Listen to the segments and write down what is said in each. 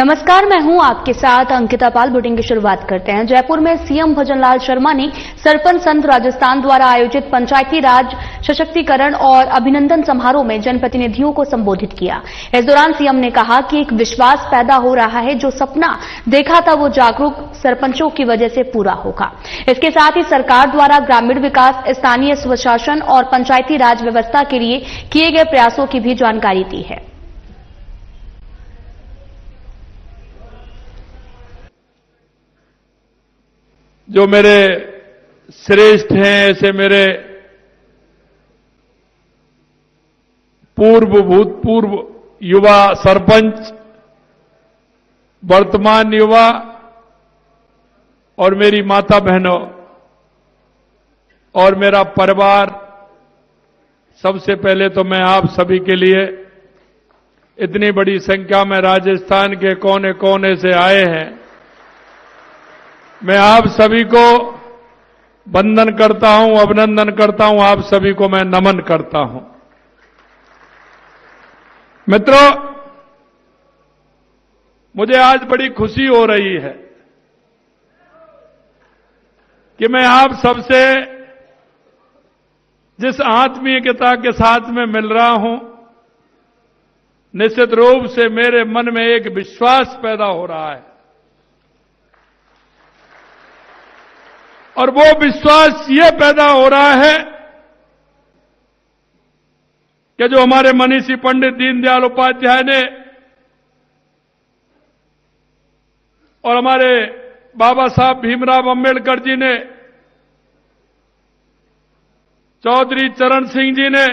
नमस्कार, मैं हूं आपके साथ अंकिता पाल। बुलेटिन की शुरुआत करते हैं। जयपुर में सीएम भजनलाल शर्मा ने सरपंच संघ राजस्थान द्वारा आयोजित पंचायती राज सशक्तिकरण और अभिनंदन समारोह में जनप्रतिनिधियों को संबोधित किया। इस दौरान सीएम ने कहा कि एक विश्वास पैदा हो रहा है, जो सपना देखा था वो जागरूक सरपंचों की वजह से पूरा होगा। इसके साथ ही सरकार द्वारा ग्रामीण विकास, स्थानीय स्वशासन और पंचायती राज व्यवस्था के लिए किए गए प्रयासों की भी जानकारी दी है। जो मेरे श्रेष्ठ हैं, ऐसे मेरे भूतपूर्व युवा सरपंच, वर्तमान युवा और मेरी माता बहनों और मेरा परिवार, सबसे पहले तो मैं आप सभी के लिए इतनी बड़ी संख्या में राजस्थान के कोने कोने से आए हैं, मैं आप सभी को वंदन करता हूं, अभिनंदन करता हूं, आप सभी को मैं नमन करता हूं। मित्रों, मुझे आज बड़ी खुशी हो रही है कि मैं आप सबसे जिस आत्मीयता के साथ में मिल रहा हूं, निश्चित रूप से मेरे मन में एक विश्वास पैदा हो रहा है और वो विश्वास ये पैदा हो रहा है कि जो हमारे मनीषी पंडित दीनदयाल उपाध्याय ने और हमारे बाबा साहब भीमराव अंबेडकर जी ने, चौधरी चरण सिंह जी ने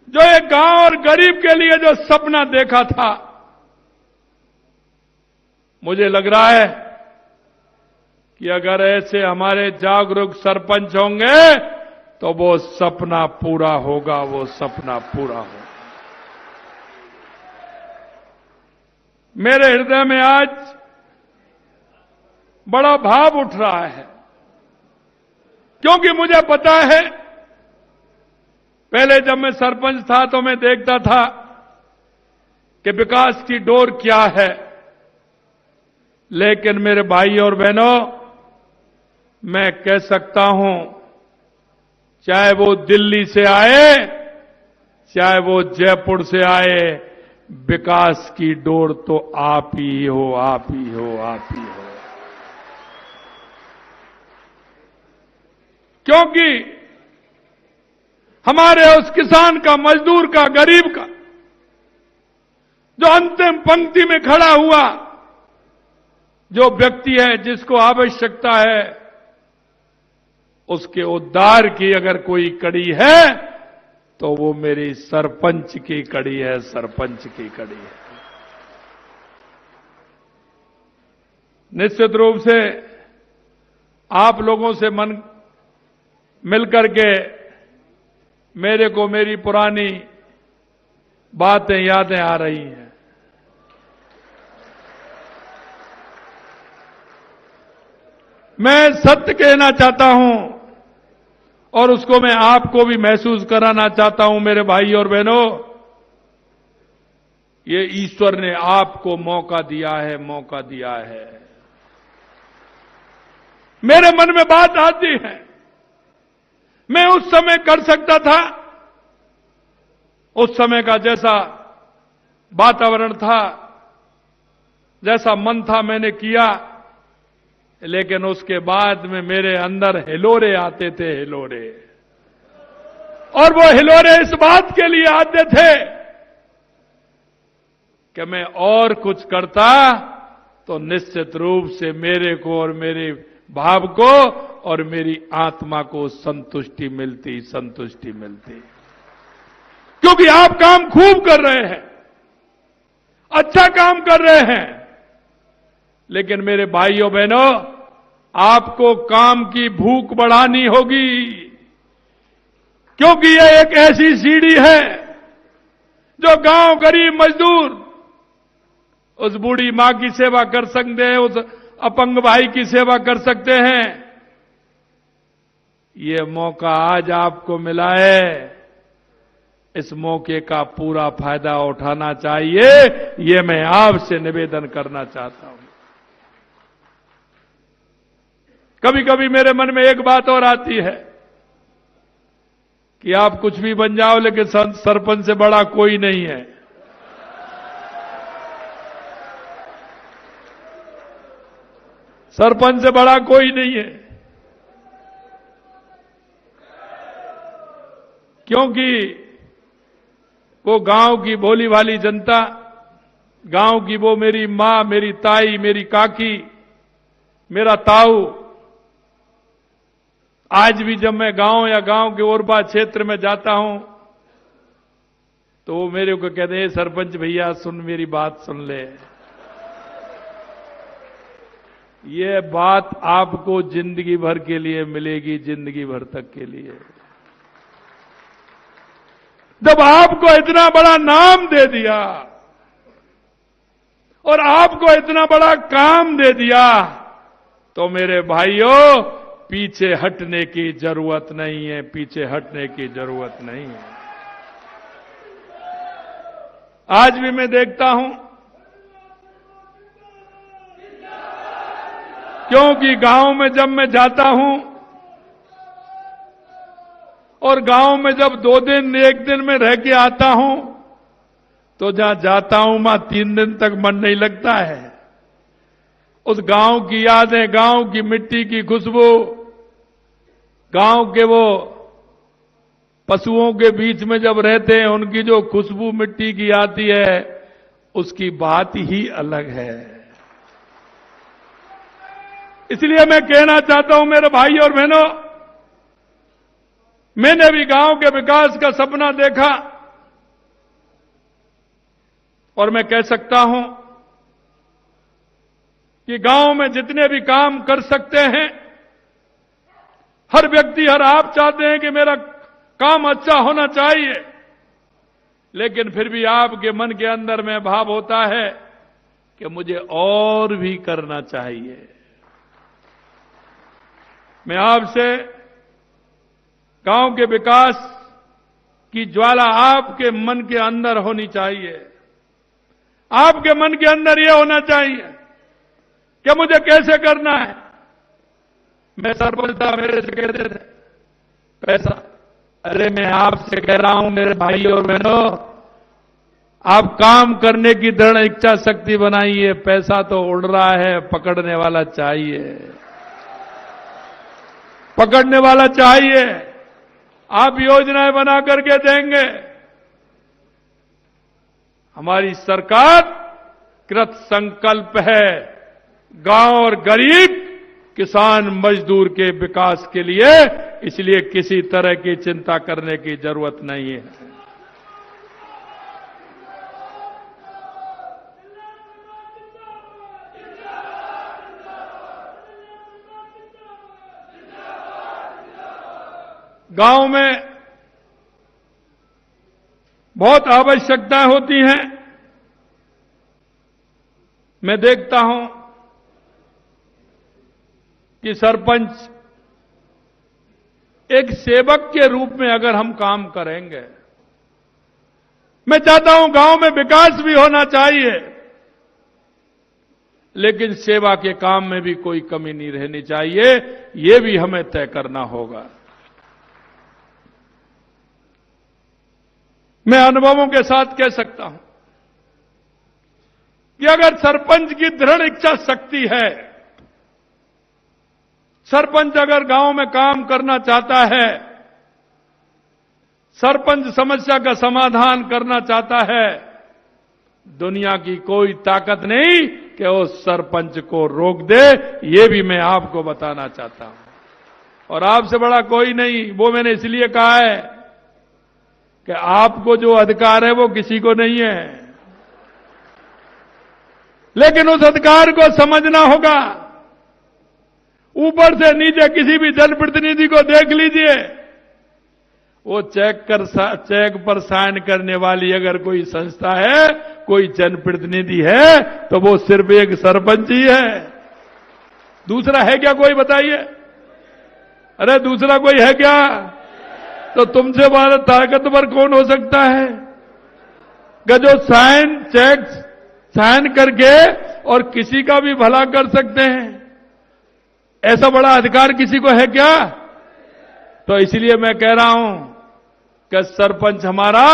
जो एक गांव और गरीब के लिए जो सपना देखा था, मुझे लग रहा है कि अगर ऐसे हमारे जागरूक सरपंच होंगे तो वो सपना पूरा होगा, वो सपना पूरा होगा। मेरे हृदय में आज बड़ा भाव उठ रहा है, क्योंकि मुझे पता है, पहले जब मैं सरपंच था तो मैं देखता था कि विकास की डोर क्या है, लेकिन मेरे भाई और बहनों, मैं कह सकता हूं, चाहे वो दिल्ली से आए, चाहे वो जयपुर से आए, विकास की डोर तो आप ही हो, आप ही हो, आप ही हो। क्योंकि हमारे उस किसान का, मजदूर का, गरीब का, जो अंतिम पंक्ति में खड़ा हुआ, जो व्यक्ति है जिसको आवश्यकता है, उसके उद्धार की अगर कोई कड़ी है तो वो मेरी सरपंच की कड़ी है, सरपंच की कड़ी है। निश्चित रूप से आप लोगों से मन मिलकर के मेरे को मेरी पुरानी बातें, यादें आ रही हैं। मैं सत्य कहना चाहता हूं और उसको मैं आपको भी महसूस कराना चाहता हूं, मेरे भाई और बहनों, ये ईश्वर ने आपको मौका दिया है, मौका दिया है। मेरे मन में बात आती है, मैं उस समय कर सकता था, उस समय का जैसा वातावरण था, जैसा मन था, मैंने किया, लेकिन उसके बाद में मेरे अंदर हिलोरे आते थे, हिलोरे। और वो हिलोरे इस बात के लिए आते थे कि मैं और कुछ करता तो निश्चित रूप से मेरे को और मेरे भाव को और मेरी आत्मा को संतुष्टि मिलती, संतुष्टि मिलती। क्योंकि आप काम खूब कर रहे हैं, अच्छा काम कर रहे हैं, लेकिन मेरे भाइयों बहनों, आपको काम की भूख बढ़ानी होगी, क्योंकि यह एक ऐसी सीढ़ी है जो गांव, गरीब, मजदूर, उस बूढ़ी मां की सेवा कर सकते हैं, उस अपंग भाई की सेवा कर सकते हैं। ये मौका आज आपको मिला है इस मौके का पूरा फायदा उठाना चाहिए, ये मैं आपसे निवेदन करना चाहता हूं। कभी कभी मेरे मन में एक बात और आती है कि आप कुछ भी बन जाओ, लेकिन सरपंच से बड़ा कोई नहीं है। सरपंच से बड़ा कोई नहीं है, क्योंकि वो गांव की भोली भाली जनता, गांव की वो मेरी मां, मेरी ताई, मेरी काकी, मेरा ताऊ, आज भी जब मैं गांव या गांव के ओरबा क्षेत्र में जाता हूं तो वो मेरे को कहते हैं, सरपंच भैया सुन, मेरी बात सुन ले। ये बात आपको जिंदगी भर के लिए मिलेगी, जिंदगी भर तक के लिए। जब आपको इतना बड़ा नाम दे दिया और आपको इतना बड़ा काम दे दिया, तो मेरे भाइयों पीछे हटने की जरूरत नहीं है, पीछे हटने की जरूरत नहीं है। आज भी मैं देखता हूं, क्योंकि गांव में जब मैं जाता हूं और गांव में जब 2 दिन 1 दिन में रह के आता हूं, तो जहां जाता हूं वहां 3 दिन तक मन नहीं लगता है। उस गांव की यादें, गांव की मिट्टी की खुशबू, गांव के वो पशुओं के बीच में जब रहते हैं, उनकी जो खुशबू मिट्टी की आती है, उसकी बात ही अलग है। इसलिए मैं कहना चाहता हूं मेरे भाई और बहनों, मैंने भी गांव के विकास का सपना देखा और मैं कह सकता हूं कि गांव में जितने भी काम कर सकते हैं, हर व्यक्ति, हर आप चाहते हैं कि मेरा काम अच्छा होना चाहिए, लेकिन फिर भी आपके मन के अंदर में भाव होता है कि मुझे और भी करना चाहिए। मैं आपसे गांव के विकास की ज्वाला आपके मन के अंदर होनी चाहिए। आपके मन के अंदर यह होना चाहिए कि मुझे कैसे करना है। मैं सरपंच था, मेरे से कहते थे पैसा, अरे मैं आपसे कह रहा हूं मेरे भाई और बहनों, आप काम करने की दृढ़ इच्छा शक्ति बनाइए। पैसा तो उड़ रहा है, पकड़ने वाला चाहिए, पकड़ने वाला चाहिए। आप योजनाएं बना करके देंगे। हमारी सरकार कृत संकल्प है गांव और गरीब, किसान, मजदूर के विकास के लिए, इसलिए किसी तरह की चिंता करने की जरूरत नहीं है। गांव में बहुत आवश्यकताएं होती हैं। मैं देखता हूं कि सरपंच एक सेवक के रूप में अगर हम काम करेंगे, मैं चाहता हूं गांव में विकास भी होना चाहिए, लेकिन सेवा के काम में भी कोई कमी नहीं रहनी चाहिए। ये भी हमें तय करना होगा। मैं अनुभवों के साथ कह सकता हूं कि अगर सरपंच की दृढ़ इच्छा शक्ति है, सरपंच अगर गांव में काम करना चाहता है, सरपंच समस्या का समाधान करना चाहता है, दुनिया की कोई ताकत नहीं कि वो सरपंच को रोक दे। ये भी मैं आपको बताना चाहता हूं। और आपसे बड़ा कोई नहीं, वो मैंने इसलिए कहा है कि आपको जो अधिकार है वो किसी को नहीं है, लेकिन उस अधिकार को समझना होगा। ऊपर से नीचे किसी भी जनप्रतिनिधि को देख लीजिए, वो चेक पर साइन करने वाली अगर कोई संस्था है, कोई जनप्रतिनिधि है, तो वो सिर्फ एक सरपंच ही है। दूसरा है क्या कोई, बताइए? अरे दूसरा कोई है क्या? तो तुमसे बड़ा ताकतवर कौन हो सकता है कि जो साइन चेक्स साइन करके और किसी का भी भला कर सकते हैं? ऐसा बड़ा अधिकार किसी को है क्या? तो इसलिए मैं कह रहा हूं कि सरपंच हमारा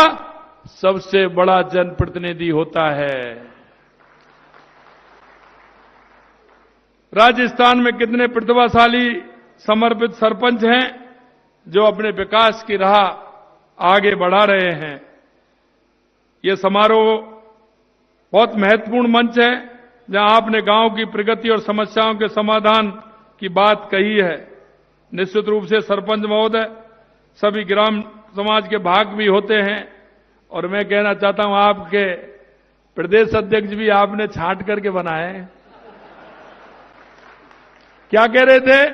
सबसे बड़ा जनप्रतिनिधि होता है। राजस्थान में कितने प्रतिभाशाली समर्पित सरपंच हैं जो अपने विकास की राह आगे बढ़ा रहे हैं। ये समारोह बहुत महत्वपूर्ण मंच है जहां आपने गांव की प्रगति और समस्याओं के समाधान की बात कही है। निश्चित रूप से सरपंच महोदय सभी ग्राम समाज के भाग भी होते हैं और मैं कहना चाहता हूं आपके प्रदेश अध्यक्ष भी आपने छांट करके बनाए। क्या कह रहे थे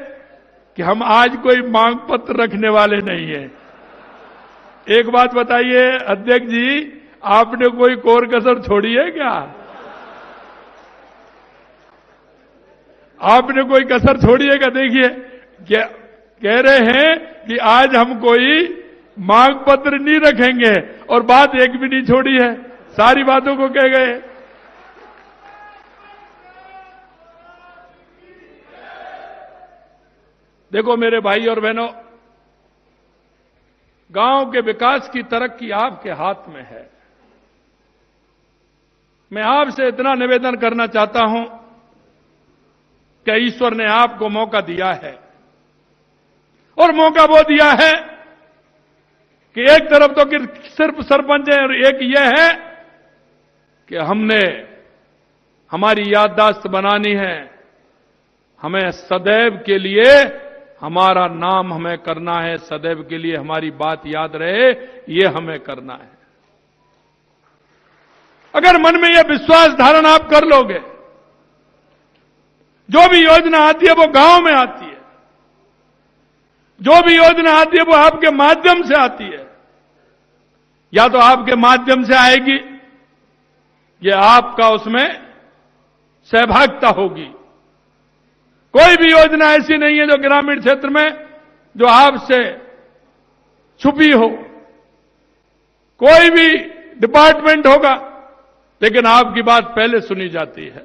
कि हम आज कोई मांग पत्र रखने वाले नहीं है। एक बात बताइए अध्यक्ष जी, आपने कोई कोर कसर छोड़ी है क्या? आपने कोई कसर छोड़ी है क्या? देखिए क्या कह रहे हैं कि आज हम कोई मांग पत्र नहीं रखेंगे और बात एक भी नहीं छोड़ी है, सारी बातों को कह गए। देखो मेरे भाई और बहनों, गांव के विकास की तरक्की आपके हाथ में है। मैं आपसे इतना निवेदन करना चाहता हूं कि ईश्वर ने आपको मौका दिया है और मौका वो दिया है कि एक तरफ तो सिर्फ सरपंच है और एक यह है कि हमने हमारी याददाश्त बनानी है। हमें सदैव के लिए हमारा नाम हमें करना है, सदैव के लिए हमारी बात याद रहे, ये हमें करना है। अगर मन में यह विश्वास धारण आप कर लोगे, जो भी योजना आती है वो गांव में आती है, जो भी योजना आती है वो आपके माध्यम से आती है, या तो आपके माध्यम से आएगी, ये आपका उसमें सहभागिता होगी। कोई भी योजना ऐसी नहीं है जो ग्रामीण क्षेत्र में जो आपसे छुपी हो। कोई भी डिपार्टमेंट होगा लेकिन आपकी बात पहले सुनी जाती है।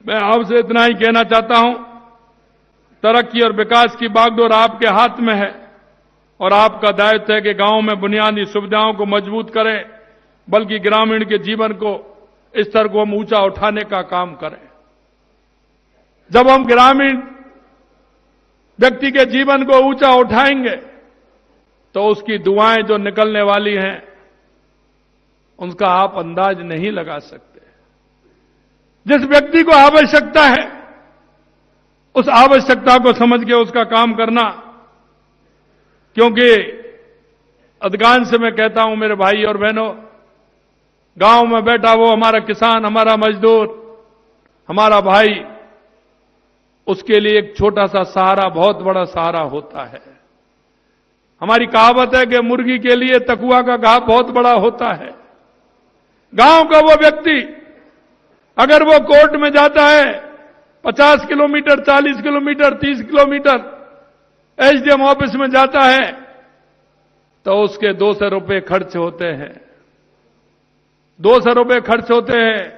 मैं आपसे इतना ही कहना चाहता हूं, तरक्की और विकास की बागडोर आपके हाथ में है और आपका दायित्व है कि गांव में बुनियादी सुविधाओं को मजबूत करें, बल्कि ग्रामीण के जीवन को स्तर को हम ऊंचा उठाने का काम करें। जब हम ग्रामीण व्यक्ति के जीवन को ऊंचा उठाएंगे तो उसकी दुआएं जो निकलने वाली हैं उनका आप अंदाज नहीं लगा सकते। जिस व्यक्ति को आवश्यकता है उस आवश्यकता को समझ के उसका काम करना, क्योंकि अधिकांश मैं कहता हूं मेरे भाई और बहनों, गांव में बैठा वो हमारा किसान, हमारा मजदूर, हमारा भाई, उसके लिए एक छोटा सा सहारा बहुत बड़ा सहारा होता है। हमारी कहावत है कि मुर्गी के लिए तकुआ का घाव बहुत बड़ा होता है। गांव का वो व्यक्ति अगर वो कोर्ट में जाता है 50 kilometre, 40 kilometre, 30 kilometre SDM office में जाता है तो उसके 200 रुपए खर्च होते हैं। 200 रुपए खर्च होते हैं।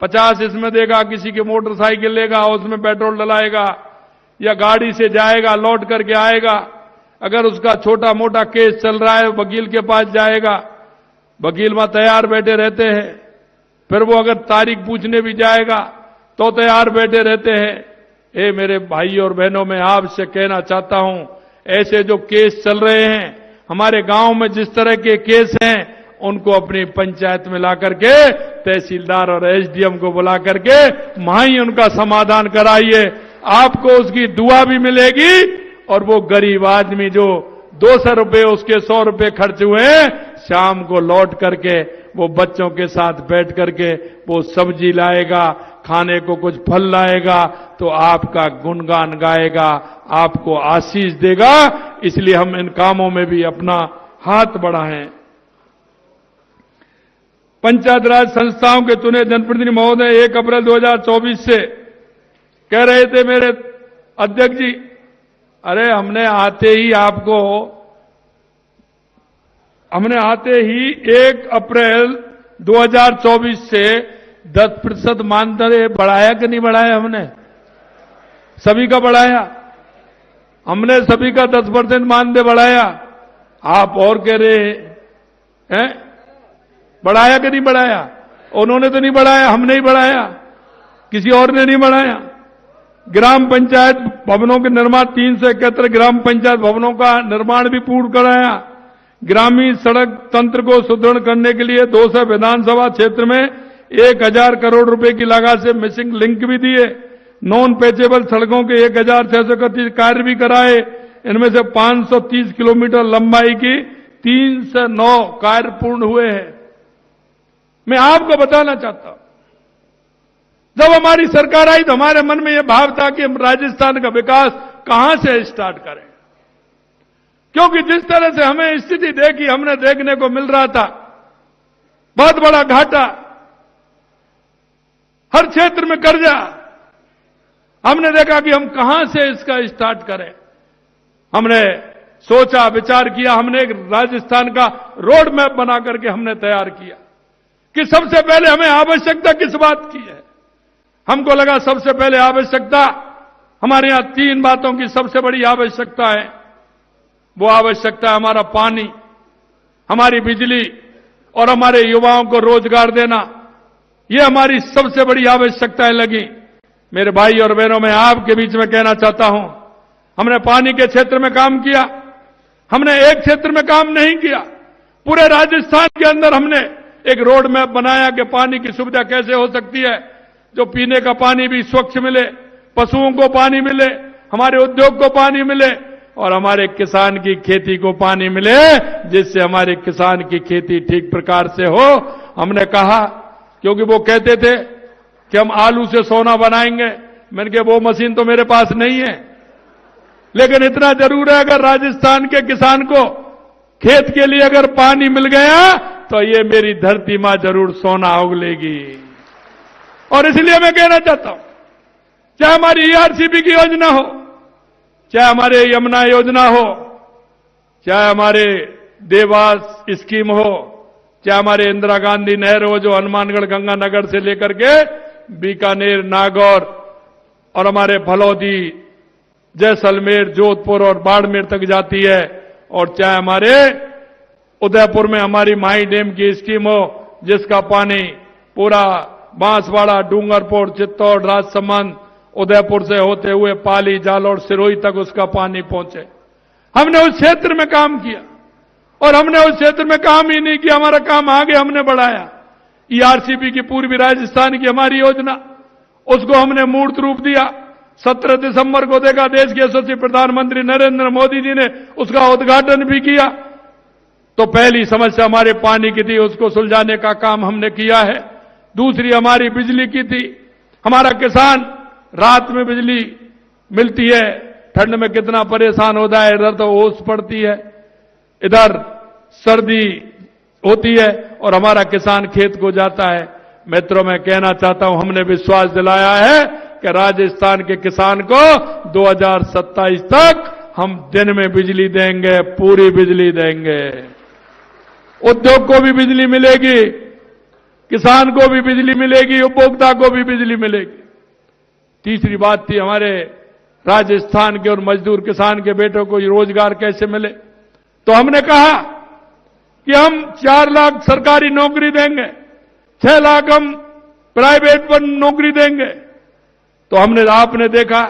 50 इसमें देगा, किसी की मोटरसाइकिल लेगा, उसमें पेट्रोल डलाएगा या गाड़ी से जाएगा, लौट करके आएगा। अगर उसका छोटा मोटा केस चल रहा है वकील के पास जाएगा, वकील वहां तैयार बैठे रहते हैं। फिर वो अगर तारीख पूछने भी जाएगा तो तैयार बैठे रहते हैं। मेरे भाई और बहनों, मैं आपसे कहना चाहता हूं, ऐसे जो केस चल रहे हैं हमारे गांव में, जिस तरह के केस हैं, उनको अपनी पंचायत में ला करके तहसीलदार और एसडीएम को बुला करके वहां ही उनका समाधान कराइए। आपको उसकी दुआ भी मिलेगी और वो गरीब आदमी जो 200 रुपए उसके 100 रुपए खर्च हुए, शाम को लौट करके वो बच्चों के साथ बैठ करके वो सब्जी लाएगा, खाने को कुछ फल लाएगा तो आपका गुणगान गाएगा, आपको आशीष देगा। इसलिए हम इन कामों में भी अपना हाथ बढ़ाएं। पंचायत राज संस्थाओं के चुने जनप्रतिनिधि महोदय 1 अप्रैल 2024 से कह रहे थे मेरे अध्यक्ष जी, अरे हमने आते ही आपको हमने आते ही 1 अप्रैल 2024 से 10% मानदेय बढ़ाया कि नहीं बढ़ाया? हमने सभी का बढ़ाया। हमने सभी का 10% मानदेय बढ़ाया। आप और कह रहे हैं बढ़ाया कि नहीं बढ़ाया? उन्होंने तो नहीं बढ़ाया, हमने ही बढ़ाया, किसी और ने नहीं बढ़ाया। ग्राम पंचायत भवनों के निर्माण 371 ग्राम पंचायत भवनों का निर्माण भी पूर्ण कराया। ग्रामीण सड़क तंत्र को सुदृढ़ करने के लिए 200 विधानसभा क्षेत्र में 1000 करोड़ रुपए की लागत से मिसिंग लिंक भी दिए। नॉन पैचेबल सड़कों के 1631 कार्य भी कराए। इनमें से 530 किलोमीटर लंबाई की 309 कार्य पूर्ण हुए हैं। मैं आपको बताना चाहता हूं, जब हमारी सरकार आई तो हमारे मन में यह भाव था कि हम राजस्थान का विकास कहां से स्टार्ट करें, क्योंकि जिस तरह से हमें स्थिति देखी, हमने देखने को मिल रहा था बहुत बड़ा घाटा, हर क्षेत्र में कर्जा। हमने देखा कि हम कहां से इसका स्टार्ट करें। हमने सोचा, विचार किया, हमने एक राजस्थान का रोड मैप बना करके हमने तैयार किया कि सबसे पहले हमें आवश्यकता किस बात की है। हमको लगा सबसे पहले आवश्यकता, हमारे यहां 3 बातों की सबसे बड़ी आवश्यकता है। वो आवश्यकता है हमारा पानी, हमारी बिजली और हमारे युवाओं को रोजगार देना। ये हमारी सबसे बड़ी आवश्यकताएं लगी। मेरे भाई और बहनों, मैं आपके बीच में कहना चाहता हूं, हमने पानी के क्षेत्र में काम किया। हमने एक क्षेत्र में काम नहीं किया, पूरे राजस्थान के अंदर हमने एक रोड मैप बनाया कि पानी की सुविधा कैसे हो सकती है, जो पीने का पानी भी स्वच्छ मिले, पशुओं को पानी मिले, हमारे उद्योग को पानी मिले और हमारे किसान की खेती को पानी मिले, जिससे हमारे किसान की खेती ठीक प्रकार से हो। हमने कहा, क्योंकि वो कहते थे कि हम आलू से सोना बनाएंगे। मैंने कहा वो मशीन तो मेरे पास नहीं है, लेकिन इतना जरूर है, अगर राजस्थान के किसान को खेत के लिए अगर पानी मिल गया तो ये मेरी धरती मां जरूर सोना उगलेगी। और इसलिए मैं कहना चाहता हूं, चाहे हमारी ईआरसीपी की योजना हो, चाहे हमारे यमुना योजना हो, चाहे हमारे देवास स्कीम हो, चाहे हमारे इंदिरा गांधी नहर हो जो हनुमानगढ़ गंगानगर से लेकर के बीकानेर, नागौर और हमारे फलौदी, जैसलमेर, जोधपुर और बाड़मेर तक जाती है, और चाहे हमारे उदयपुर में हमारी माई डैम की स्कीम हो, जिसका पानी पूरा बांसवाड़ा, डूंगरपुर, चित्तौड़, राजसमंद, उदयपुर से होते हुए पाली, जालौर, सिरोही तक उसका पानी पहुंचे। हमने उस क्षेत्र में काम किया, और हमने उस क्षेत्र में काम ही नहीं किया, हमारा काम आगे हमने बढ़ाया। ईआरसीपी की पूर्वी राजस्थान की हमारी योजना, उसको हमने मूर्त रूप दिया। 17 दिसंबर को देखा, देश के यशस्वी प्रधानमंत्री नरेंद्र मोदी जी ने उसका उद्घाटन भी किया। तो पहली समस्या हमारे पानी की थी, उसको सुलझाने का काम हमने किया है। दूसरी हमारी बिजली की थी। हमारा किसान, रात में बिजली मिलती है, ठंड में कितना परेशान होता है। इधर तो ओस पड़ती है, इधर सर्दी होती है, और हमारा किसान खेत को जाता है। मित्रों, मैं कहना चाहता हूं, हमने विश्वास दिलाया है कि राजस्थान के किसान को 2027 तक हम दिन में बिजली देंगे, पूरी बिजली देंगे। उद्योग को भी बिजली मिलेगी, किसान को भी बिजली मिलेगी, उपभोक्ता को भी बिजली मिलेगी। तीसरी बात थी हमारे राजस्थान के और मजदूर किसान के बेटों को रोजगार कैसे मिले। तो हमने कहा कि हम 4 लाख सरकारी नौकरी देंगे, 6 लाख हम प्राइवेट पर नौकरी देंगे। तो हमने, आपने देखा,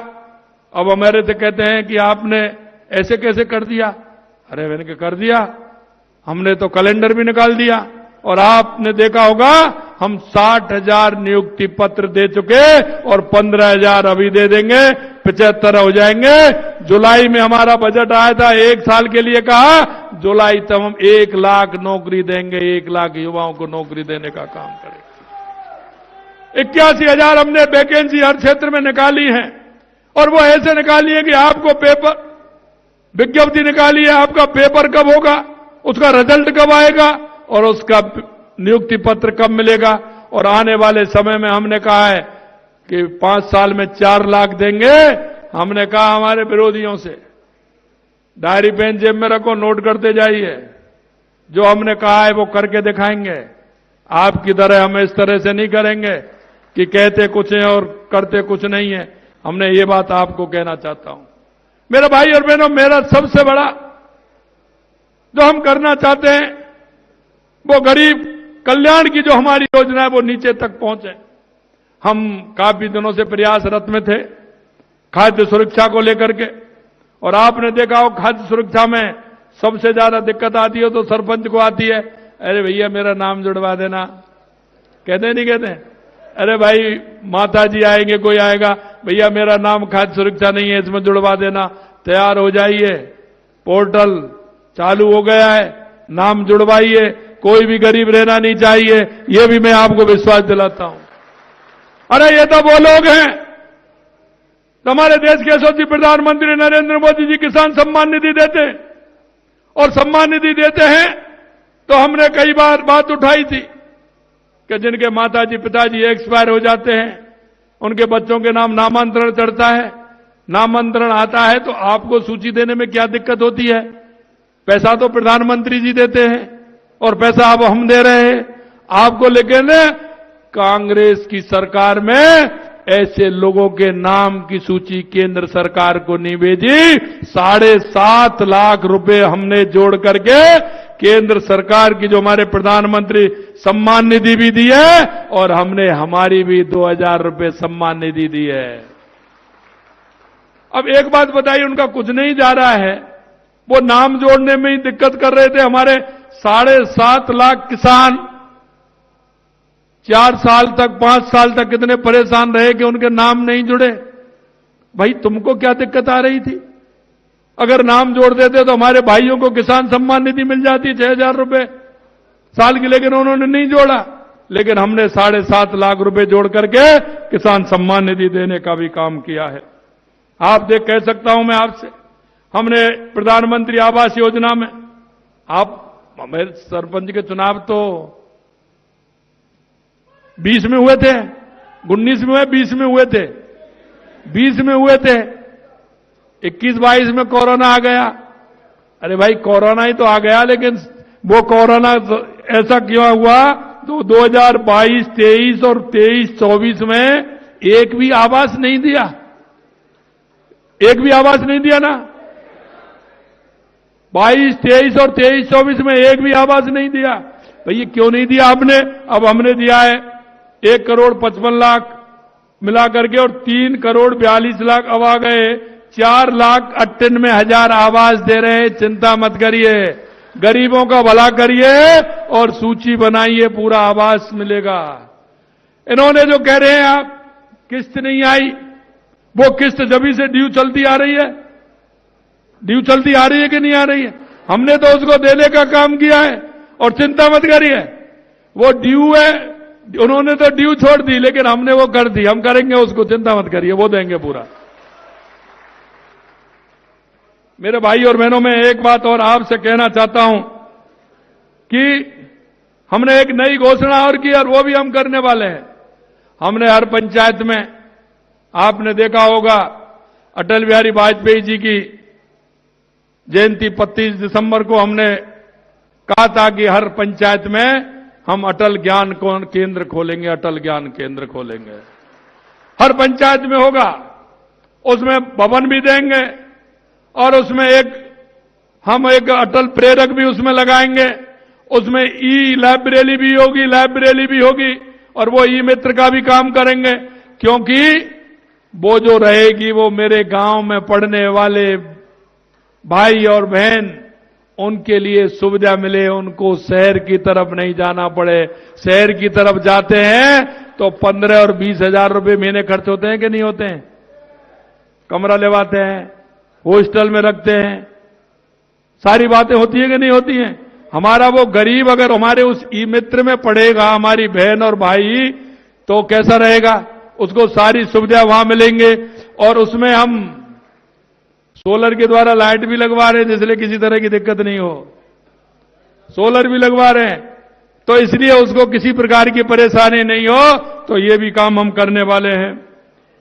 अब हमारे से कहते हैं कि आपने ऐसे कैसे कर दिया। अरे मैंने क्या कर दिया, हमने तो कैलेंडर भी निकाल दिया। और आपने देखा होगा, हम 60,000 नियुक्ति पत्र दे चुके और 15,000 अभी दे देंगे, 75 हो जाएंगे। जुलाई में हमारा बजट आया था, 1 साल के लिए कहा, जुलाई तक हम 1 लाख नौकरी देंगे, 1 लाख युवाओं को नौकरी देने का काम करेंगे। 81,000 हमने वैकेंसी हर क्षेत्र में निकाली है, और वो ऐसे निकाली है कि आपको पेपर, विज्ञप्ति निकाली है, आपका पेपर कब होगा, उसका रिजल्ट कब आएगा और उसका नियुक्ति पत्र कब मिलेगा। और आने वाले समय में हमने कहा है कि 5 साल में 4 लाख देंगे। हमने कहा हमारे विरोधियों से, डायरी पेन जेब में रखो, नोट करते जाइए, जो हमने कहा है वो करके दिखाएंगे। आपकी तरह हम इस तरह से नहीं करेंगे कि कहते कुछ है और करते कुछ नहीं है। हमने ये बात आपको कहना चाहता हूं। मेरे भाई और बहनों, मेरा सबसे बड़ा जो हम करना चाहते हैं वो गरीब कल्याण की जो हमारी योजना है वो नीचे तक पहुंचे। हम काफी दिनों से प्रयासरत में थे खाद्य सुरक्षा को लेकर के, और आपने देखा हो खाद्य सुरक्षा में सबसे ज्यादा दिक्कत आती है तो सरपंच को आती है। अरे भैया मेरा नाम जुड़वा देना, कहते नहीं कहते? अरे भाई माता जी आएंगे, कोई आएगा, भैया मेरा नाम खाद्य सुरक्षा नहीं है, इसमें जुड़वा देना। तैयार हो जाइए, पोर्टल चालू हो गया है, नाम जुड़वाइए। कोई भी गरीब रहना नहीं चाहिए, ये भी मैं आपको विश्वास दिलाता हूं। अरे ये तो वो लोग हैं, तो हमारे देश के यशस्वी प्रधानमंत्री नरेंद्र मोदी जी किसान सम्मान निधि देते हैं, और सम्मान निधि देते हैं तो हमने कई बार बात उठाई थी कि जिनके माताजी पिताजी एक्सपायर हो जाते हैं, उनके बच्चों के नाम नामांतरण चढ़ता है, नामांतरण आता है तो आपको सूची देने में क्या दिक्कत होती है? पैसा तो प्रधानमंत्री जी देते हैं और पैसा अब हम दे रहे हैं आपको। लेकिन कांग्रेस की सरकार में ऐसे लोगों के नाम की सूची केंद्र सरकार को नहीं भेजी। 7.5 लाख रुपए हमने जोड़ करके केंद्र सरकार की जो हमारे प्रधानमंत्री सम्मान निधि भी दी है, और हमने हमारी भी 2000 रुपए सम्मान निधि दी है। अब एक बात बताइए, उनका कुछ नहीं जा रहा है, वो नाम जोड़ने में ही दिक्कत कर रहे थे। हमारे 7.5 लाख किसान 4 साल तक 5 साल तक कितने परेशान रहे कि उनके नाम नहीं जुड़े। भाई तुमको क्या दिक्कत आ रही थी? अगर नाम जोड़ देते तो हमारे भाइयों को किसान सम्मान निधि मिल जाती 6,000 रुपए साल की, लेकिन उन्होंने नहीं जोड़ा। लेकिन हमने 7.5 लाख रुपए जोड़ करके किसान सम्मान निधि देने का भी काम किया है। आप देख कह सकता हूं मैं आपसे, हमने प्रधानमंत्री आवास योजना में, आप मेरे सरपंच के चुनाव तो 20 में हुए थे, 19 में हुए, 20 में हुए थे, 20 में हुए थे, 21-22 में कोरोना आ गया। अरे भाई कोरोना ही तो आ गया, लेकिन वो कोरोना ऐसा क्यों हुआ? तो 2022, 23 और 23-24 में एक भी आवास नहीं दिया, एक भी आवास नहीं दिया ना। 22, 23 और 23-24 में एक भी आवास नहीं दिया। भाई ये क्यों नहीं दिया आपने? अब हमने दिया है 1,55,00,000 मिला करके, और 3,42,00,000 अब आ गए 4,98,000 आवास दे रहे हैं। चिंता मत करिए, गरीबों का भला करिए और सूची बनाइए, पूरा आवास मिलेगा। इन्होंने जो कह रहे हैं आप किस्त नहीं आई, वो किस्त जब से ड्यू चलती आ रही है, ड्यू चलती आ रही है कि नहीं आ रही है? हमने तो उसको देने का काम किया है, और चिंता मत करिए, वो ड्यू है, उन्होंने तो ड्यू छोड़ दी, लेकिन हमने वो कर दी, हम करेंगे उसको, चिंता मत करिए, वो देंगे पूरा। मेरे भाई और बहनों, मैं एक बात और आपसे कहना चाहता हूं कि हमने एक नई घोषणा और की, और वो भी हम करने वाले हैं। हमने हर पंचायत में, आपने देखा होगा अटल बिहारी वाजपेयी जी की जयंती 25 दिसंबर को हमने कहा था कि हर पंचायत में हम अटल ज्ञान केंद्र खोलेंगे, अटल ज्ञान केंद्र खोलेंगे। हर पंचायत में होगा, उसमें भवन भी देंगे, और उसमें हम एक अटल प्रेरक भी उसमें लगाएंगे। उसमें ई लाइब्रेरी भी होगी, और वो ई मित्र का भी काम करेंगे, क्योंकि वो जो रहेगी वो मेरे गांव में पढ़ने वाले भाई और बहन, उनके लिए सुविधा मिले, उनको शहर की तरफ नहीं जाना पड़े। शहर की तरफ जाते हैं तो 15 और 20 हजार रुपए महीने खर्च होते हैं कि नहीं होते हैं? कमरा लेवाते हैं, हॉस्टल में रखते हैं, सारी बातें होती है कि नहीं होती हैं? हमारा वो गरीब अगर हमारे उस ई मित्र में पढ़ेगा, हमारी बहन और भाई, तो कैसा रहेगा? उसको सारी सुविधा वहां मिलेंगे। और उसमें हम सोलर के द्वारा लाइट भी लगवा रहे हैं, इसलिए किसी तरह की दिक्कत नहीं हो। सोलर भी लगवा रहे हैं, तो इसलिए उसको किसी प्रकार की परेशानी नहीं हो। तो ये भी काम हम करने वाले हैं।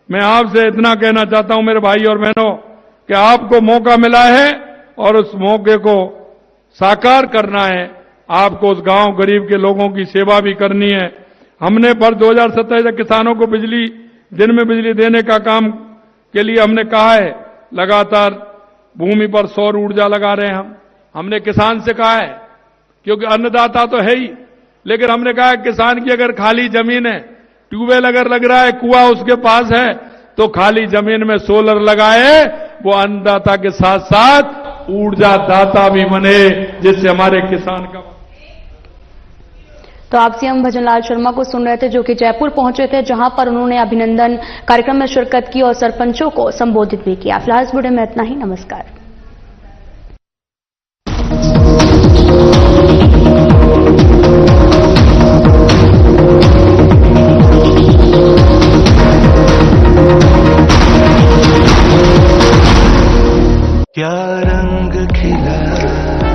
मैं आपसे इतना कहना चाहता हूं मेरे भाई और बहनों, कि आपको मौका मिला है और उस मौके को साकार करना है। आपको उस गांव गरीब के लोगों की सेवा भी करनी है। हमने पर 2027 तक किसानों को बिजली दिन में बिजली देने का काम के लिए हमने कहा है, लगातार भूमि पर सौर ऊर्जा लगा रहे हैं हमने किसान से कहा है, क्योंकि अन्नदाता तो है ही, लेकिन हमने कहा है किसान की अगर खाली जमीन है, ट्यूबवेल अगर लग रहा है, कुआं उसके पास है, तो खाली जमीन में सोलर लगाए, वो अन्नदाता के साथ साथ ऊर्जा दाता भी बने, जिससे हमारे किसान का। तो आप सीएम भजनलाल शर्मा को सुन रहे थे, जो कि जयपुर पहुंचे थे, जहां पर उन्होंने अभिनंदन कार्यक्रम में शिरकत की और सरपंचों को संबोधित भी किया। फिलहाल इस वीडियो में इतना ही। नमस्कार।